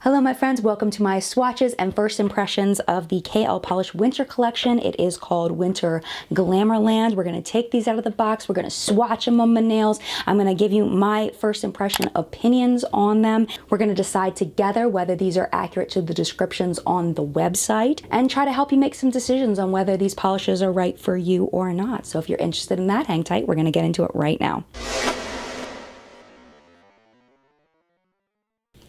Hello my friends, welcome to my swatches and first impressions of the KL Polish Winter Collection. It is called Winter Glamourland. We're going to take these out of the box, we're going to swatch them on my nails. I'm going to give you my first impression opinions on them. We're going to decide together whether these are accurate to the descriptions on the website and try to help you make some decisions on whether these polishes are right for you or not. So if you're interested in that, hang tight, we're going to get into it right now.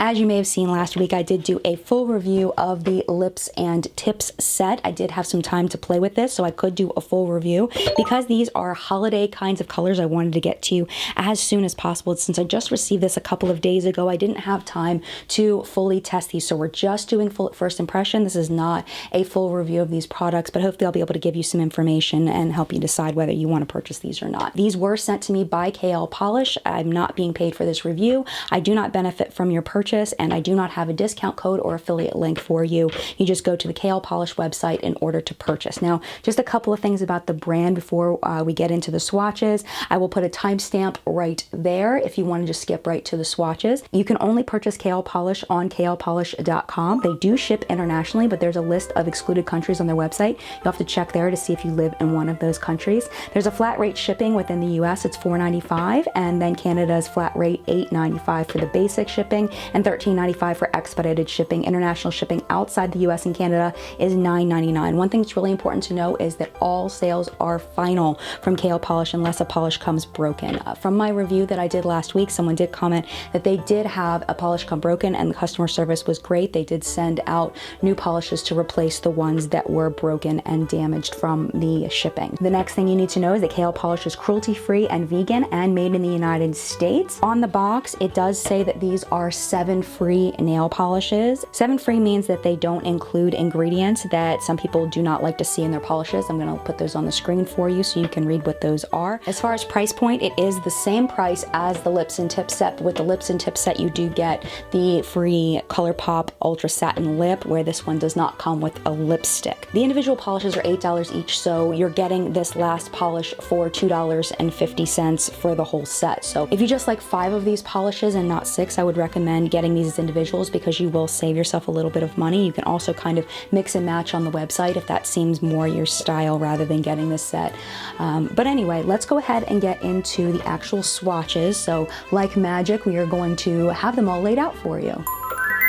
As you may have seen last week, I did do a full review of the lips and tips set. I did have some time to play with this, so I could do a full review. Because these are holiday kinds of colors, I wanted to get to you as soon as possible. Since I just received this a couple of days ago, I didn't have time to fully test these. So we're just doing full first impression. This is not a full review of these products, but hopefully I'll be able to give you some information and help you decide whether you want to purchase these or not. These were sent to me by KL Polish. I'm not being paid for this review. I do not benefit from your purchase, and I do not have a discount code or affiliate link for you. You just go to the KL Polish website in order to purchase. Now, just a couple of things about the brand before we get into the swatches. I will put a timestamp right there if you want to just skip right to the swatches. You can only purchase KL Polish on klpolish.com. They do ship internationally, but there's a list of excluded countries on their website. You'll have to check there to see if you live in one of those countries. There's a flat rate shipping within the US. It's $4.95, and then Canada's flat rate $8.95 for the basic shipping and $13.95 for expedited shipping. International shipping outside the US and Canada is $9.99. One thing that's really important to know is that all sales are final from KL Polish unless a polish comes broken. From my review that I did last week, someone did comment that they did have a polish come broken and the customer service was great. They did send out new polishes to replace the ones that were broken and damaged from the shipping. The next thing you need to know is that KL Polish is cruelty-free and vegan and made in the United States. On the box, it does say that these are 7 free nail polishes. 7 free means that they don't include ingredients that some people do not like to see in their polishes. I'm going to put those on the screen for you so you can read what those are. As far as price point, it is the same price as the lips and tip set, but with the lips and tip set you do get the free ColourPop Ultra Satin Lip, where this one does not come with a lipstick. The individual polishes are $8 each, so you're getting this last polish for $2.50 for the whole set. So if you just like 5 of these polishes and not 6, I would recommend getting these as individuals because you will save yourself a little bit of money. You can also kind of mix and match on the website if that seems more your style rather than getting this set. But anyway, let's go ahead and get into the actual swatches. So like magic, we are going to have them all laid out for you.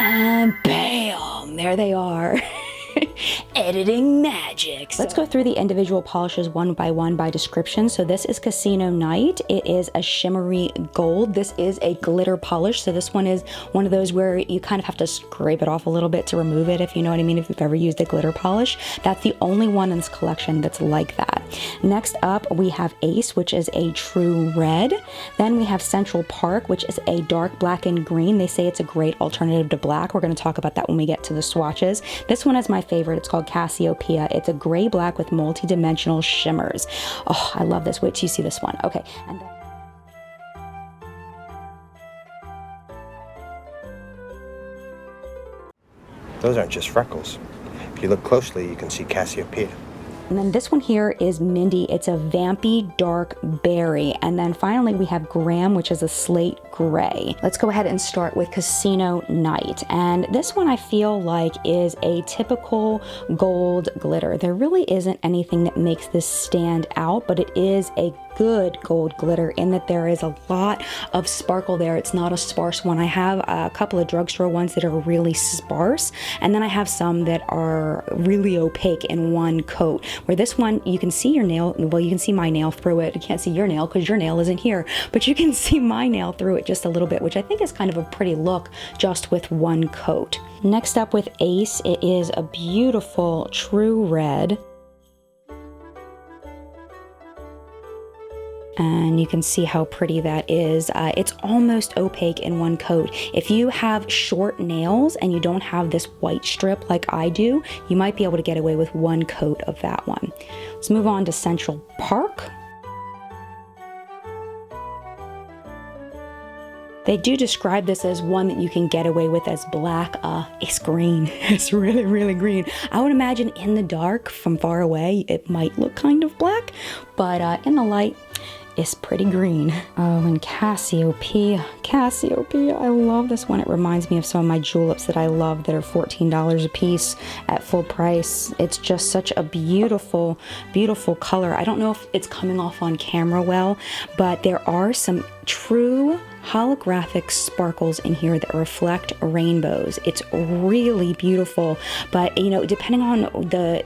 And bam, there they are. Editing magic. Let's go through the individual polishes one by description. So this is Casino Night. It is a shimmery gold. This is a glitter polish. So this one is one of those where you kind of have to scrape it off a little bit to remove it, if you know what I mean, if you've ever used a glitter polish. That's the only one in this collection that's like that. Next up, we have Ace, which is a true red. Then we have Central Park, which is a dark black and green. They say it's a great alternative to black. We're going to talk about that when we get to the swatches. This one is my favorite. It's called Cassiopeia. It's a gray black with multi-dimensional shimmers. Oh, I love this. Wait till you see this one. Okay. And then those aren't just freckles. If you look closely, you can see Cassiopeia. And then this one here is Mindy. It's a vampy dark berry. And then finally we have Graham, which is a slate gray. Let's go ahead and start with Casino Night. And this one I feel like is a typical gold glitter. There really isn't anything that makes this stand out, but it is a good gold glitter in that there is a lot of sparkle there. It's not a sparse one. I have a couple of drugstore ones that are really sparse, and then I have some that are really opaque in one coat, where this one, you can see your nail, well, you can see my nail through it. You can't see your nail because your nail isn't here, but you can see my nail through it just a little bit, which I think is kind of a pretty look just with one coat. Next up with Ace, it is a beautiful true red. And you can see how pretty that is. It's almost opaque in one coat. If you have short nails and you don't have this white strip like I do, you might be able to get away with one coat of that one. Let's move on to Central Park. They do describe this as one that you can get away with as black. It's green. It's really, really green. I would imagine in the dark from far away, it might look kind of black, but in the light, is pretty green. Oh, and Cassiopeia. Cassiopeia, I love this one. It reminds me of some of my juleps that I love that are $14 a piece at full price. It's just such a beautiful, beautiful color. I don't know if it's coming off on camera well, but there are some true holographic sparkles in here that reflect rainbows. It's really beautiful, but you know, depending on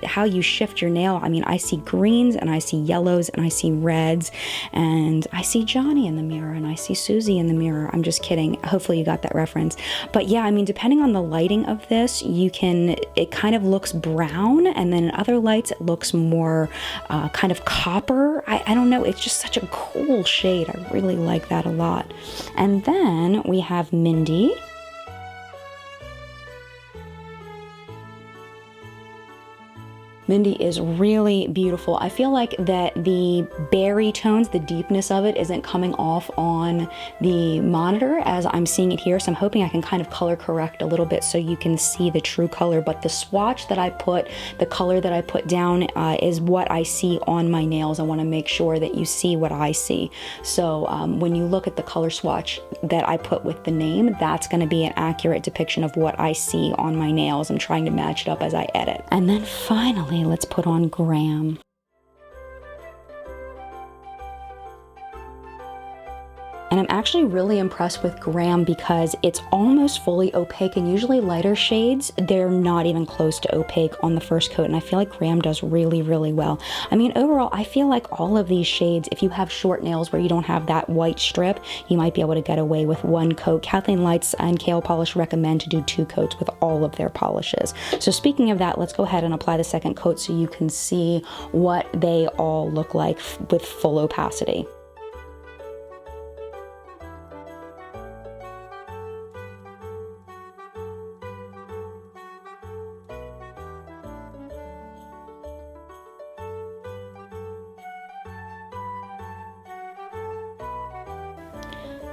how you shift your nail, I mean, I see greens and I see yellows and I see reds and I see Johnny in the mirror and I see Susie in the mirror. I'm just kidding. Hopefully you got that reference. But yeah, I mean, depending on the lighting of this, it kind of looks brown, and then in other lights it looks more kind of copper. I don't know. It's just such a cool shade. I really like that a lot. And then we have Mindy. Mindy is really beautiful. I feel like that the berry tones, the deepness of it isn't coming off on the monitor as I'm seeing it here. So I'm hoping I can kind of color correct a little bit so you can see the true color. But the swatch that I put, the color that I put down is what I see on my nails. I want to make sure that you see what I see. So when you look at the color swatch that I put with the name, that's going to be an accurate depiction of what I see on my nails. I'm trying to match it up as I edit. And then finally, let's put on Graham. And I'm actually really impressed with Graham because it's almost fully opaque, and usually lighter shades, they're not even close to opaque on the first coat, and I feel like Graham does really, really well. I mean, overall, I feel like all of these shades, if you have short nails where you don't have that white strip, you might be able to get away with one coat. Kathleen Lights and Kale Polish recommend to do 2 coats with all of their polishes. So speaking of that, let's go ahead and apply the second coat so you can see what they all look like with full opacity.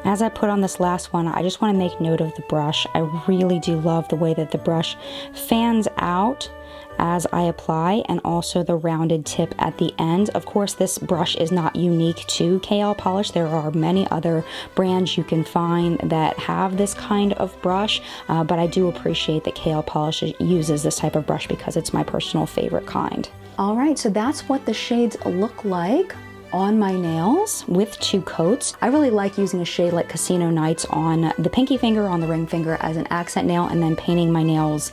As I put on this last one, I just want to make note of the brush. I really do love the way that the brush fans out as I apply, and also the rounded tip at the end. Of course, this brush is not unique to KL Polish. There are many other brands you can find that have this kind of brush, but I do appreciate that KL Polish uses this type of brush because it's my personal favorite kind. All right, so that's what the shades look like on my nails with 2 coats. I really like using a shade like Casino Nights on the pinky finger, on the ring finger as an accent nail, and then painting my nails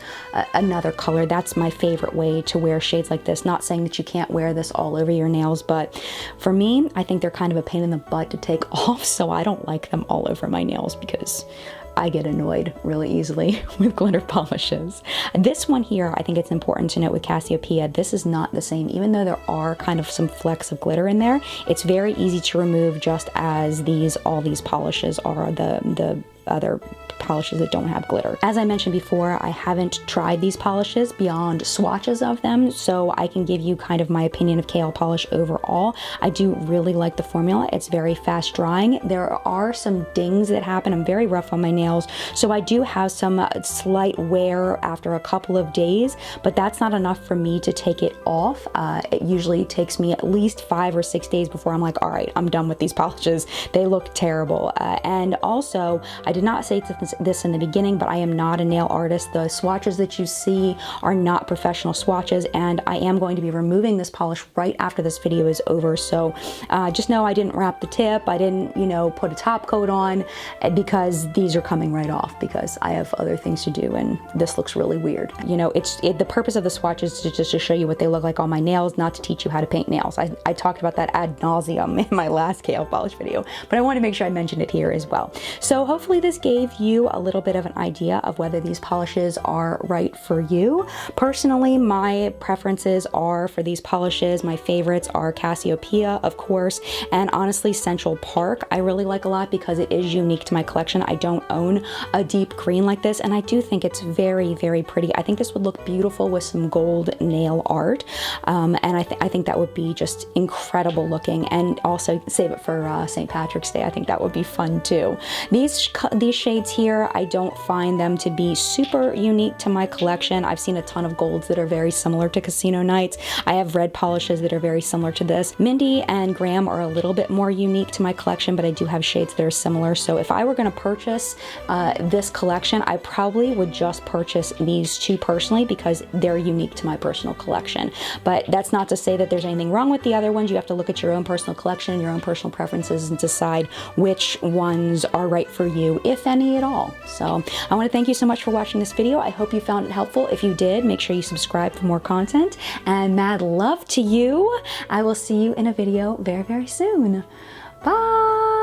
another color. That's my favorite way to wear shades like this. Not saying that you can't wear this all over your nails, but for me, I think they're kind of a pain in the butt to take off, so I don't like them all over my nails because I get annoyed really easily with glitter polishes. This one here, I think it's important to note with Cassiopeia, this is not the same. Even though there are kind of some flecks of glitter in there, it's very easy to remove, just as all these polishes are, the other polishes that don't have glitter. As I mentioned before, I haven't tried these polishes beyond swatches of them, so I can give you kind of my opinion of KL Polish overall. I do really like the formula. It's very fast drying. There are some dings that happen. I'm very rough on my nails, so I do have some slight wear after a couple of days, but that's not enough for me to take it off. It usually takes me at least 5 or 6 days before I'm like, all right, I'm done with these polishes. They look terrible. And also, I did not say this in the beginning, but I am not a nail artist. The swatches that you see are not professional swatches, and I am going to be removing this polish right after this video is over. So just know I didn't wrap the tip. I didn't, put a top coat on, because these are coming right off because I have other things to do, and this looks really weird. The purpose of the swatches is just to show you what they look like on my nails, not to teach you how to paint nails. I talked about that ad nauseum in my last KL Polish video, but I want to make sure I mentioned it here as well. So hopefully this gave you a little bit of an idea of whether these polishes are right for you. Personally, my preferences are for these polishes. My favorites are Cassiopeia, of course, and honestly Central Park I really like a lot because it is unique to my collection. I don't own a deep green like this, and I do think it's very, very pretty. I think this would look beautiful with some gold nail art, and I think that would be just incredible looking. And also save it for St. Patrick's Day. I think that would be fun too. These these shades here, I don't find them to be super unique to my collection. I've seen a ton of golds that are very similar to Casino Nights. I have red polishes that are very similar to this. Mindy and Graham are a little bit more unique to my collection, but I do have shades that are similar. So if I were going to purchase this collection, I probably would just purchase these two personally because they're unique to my personal collection. But that's not to say that there's anything wrong with the other ones. You have to look at your own personal collection and your own personal preferences and decide which ones are right for you, if any at all. So I want to thank you so much for watching this video. I hope you found it helpful. If you did, make sure you subscribe for more content, and mad love to you. I will see you in a video very, very soon. Bye.